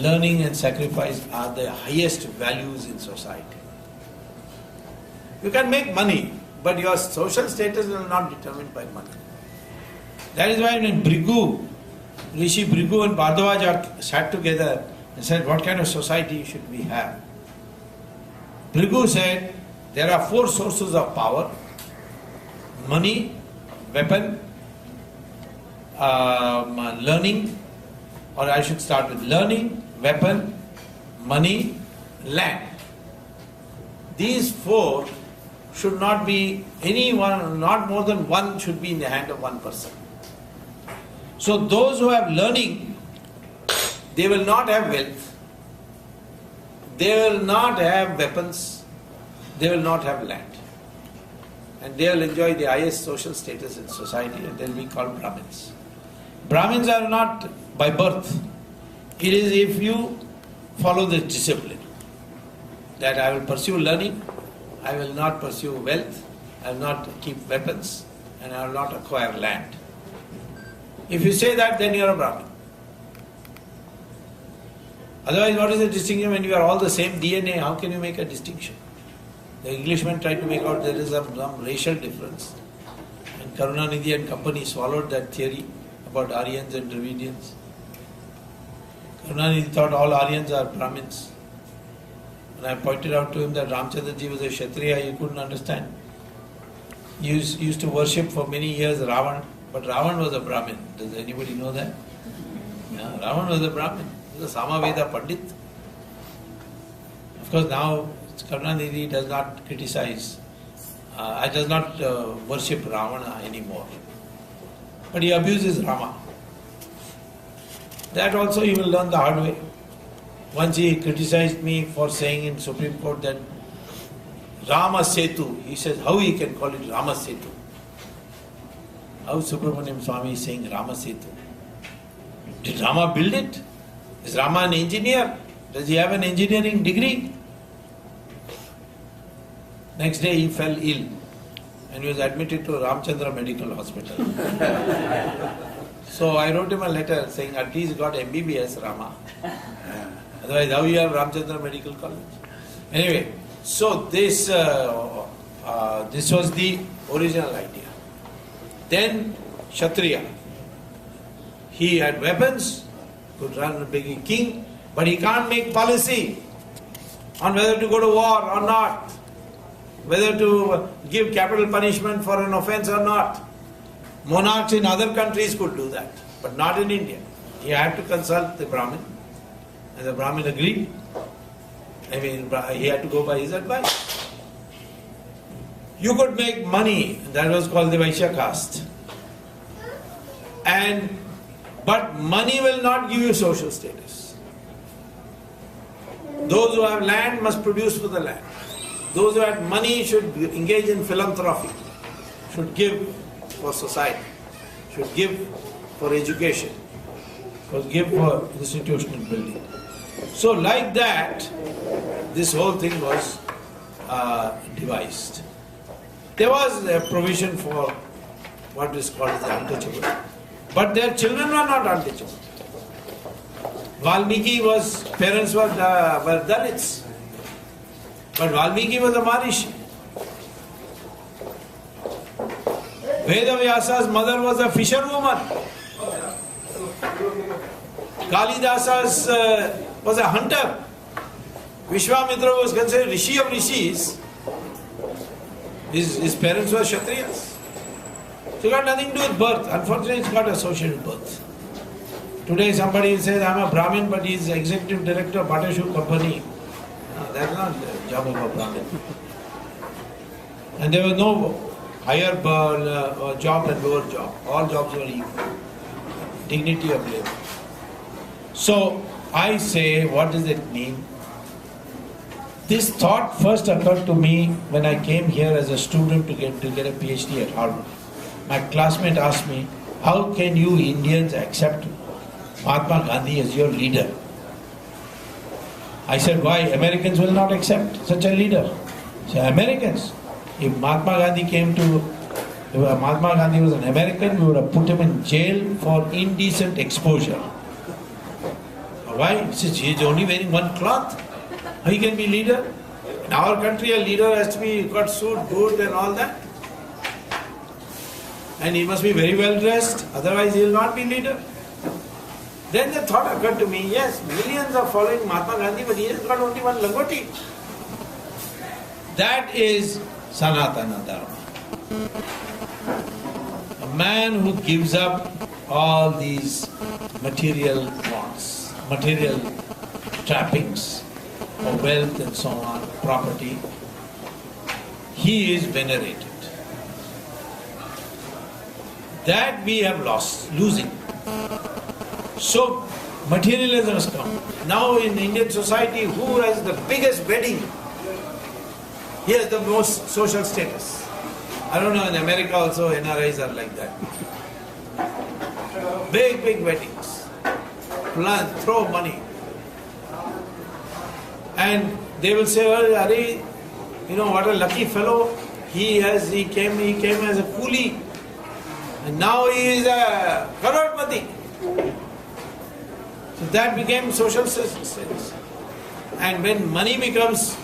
learning and sacrifice are the highest values in society. You can make money, but your social status will not be determined by money. That is why when Rishi Bhrigu and Bhardwaj sat together and said, what kind of society should we have? Bhrigu said, there are 4 sources of power: money, weapon, learning, or I should start with learning, weapon, money, land. These 4 should not be any one, not more than one should be in the hand of one person. So those who have learning, they will not have wealth, they will not have weapons, they will not have land. And they will enjoy the highest social status in society, and they will be called Brahmins. Brahmins are not by birth. It is if you follow this discipline, that I will pursue learning, I will not pursue wealth, I will not keep weapons, and I will not acquire land. If you say that, then you are a Brahmin. Otherwise, what is the distinction when you are all the same DNA? How can you make a distinction? The Englishmen tried to make out there is some racial difference. And Karunanidhi and company swallowed that theory about Aryans and Dravidians. Karunanidhi thought all Aryans are Brahmins. When I pointed out to him that Ramchandraji was a Kshatriya, he couldn't understand. He used to worship for many years Ravan, but Ravan was a Brahmin. Does anybody know that? Yeah, Ravan was a Brahmin. He was a Samaveda Pandit. Of course, now Karunanidhi does not criticize, does not worship Ravana anymore. But he abuses Rama. That also he will learn the hard way. Once he criticized me for saying in Supreme Court that Rama Setu, he says how he can call it Rama Setu. How Subramaniam Swami is saying Rama Setu? Did Rama build it? Is Rama an engineer? Does he have an engineering degree? Next day he fell ill and he was admitted to Ramchandra Medical Hospital. So I wrote him a letter saying at least got MBBS Rama. Otherwise how you have Ramchandra Medical College? Anyway, so this was the original idea. Then Kshatriya. He had weapons, could run a big king, but he can't make policy on whether to go to war or not, whether to give capital punishment for an offense or not. Monarchs in other countries could do that, but not in India. He had to consult the Brahmin, and the Brahmin agreed. I mean, he had to go by his advice. You could make money, that was called the Vaishya caste. But money will not give you social status. Those who have land must produce for the land. Those who have money should engage in philanthropy, should give for society, should give for education, should give for institutional building. So like that, this whole thing was devised. There was a provision for what is called the untouchable. But their children were not untouchable. Valmiki parents were Dalits. But Valmiki was a Maharishi. Vedavyasa's mother was a fisherwoman. Kalidasa's was a hunter. Vishwamitra was considered Rishi of Rishis. His parents were Kshatriyas. So it got nothing to do with birth. Unfortunately, it's got associated with birth. Today somebody says, I'm a Brahmin, but he's executive director of Bata Shoe Company. No, that's not the job of a Brahmin. And there was no higher job and lower job. All jobs were equal. Dignity of labor. So I say, what does it mean? This thought first occurred to me when I came here as a student to get a PhD at Harvard. My classmate asked me, how can you Indians accept Mahatma Gandhi as your leader? I said, why? Americans will not accept such a leader. I said, Americans? If Mahatma Gandhi was an American, we would have put him in jail for indecent exposure. Why? He says, he is only wearing one cloth. How he can be leader? In our country, a leader has to be got suit, boot and all that. And he must be very well dressed, otherwise he will not be leader. Then the thought occurred to me, yes, millions are following Mahatma Gandhi, but he has got only one langoti. That is Sanatana Dharma. A man who gives up all these material wants, material trappings of wealth and so on, property, he is venerated. That we have lost, losing. So materialism has come. Now in Indian society, who has the biggest wedding? He has the most social status. I don't know, in America also NRIs are like that. Big, big weddings. Throw money. And they will say, well, Ari, you know what a lucky fellow. He came as a coolie. And now he is a crorepati. So that became social status. And when money becomes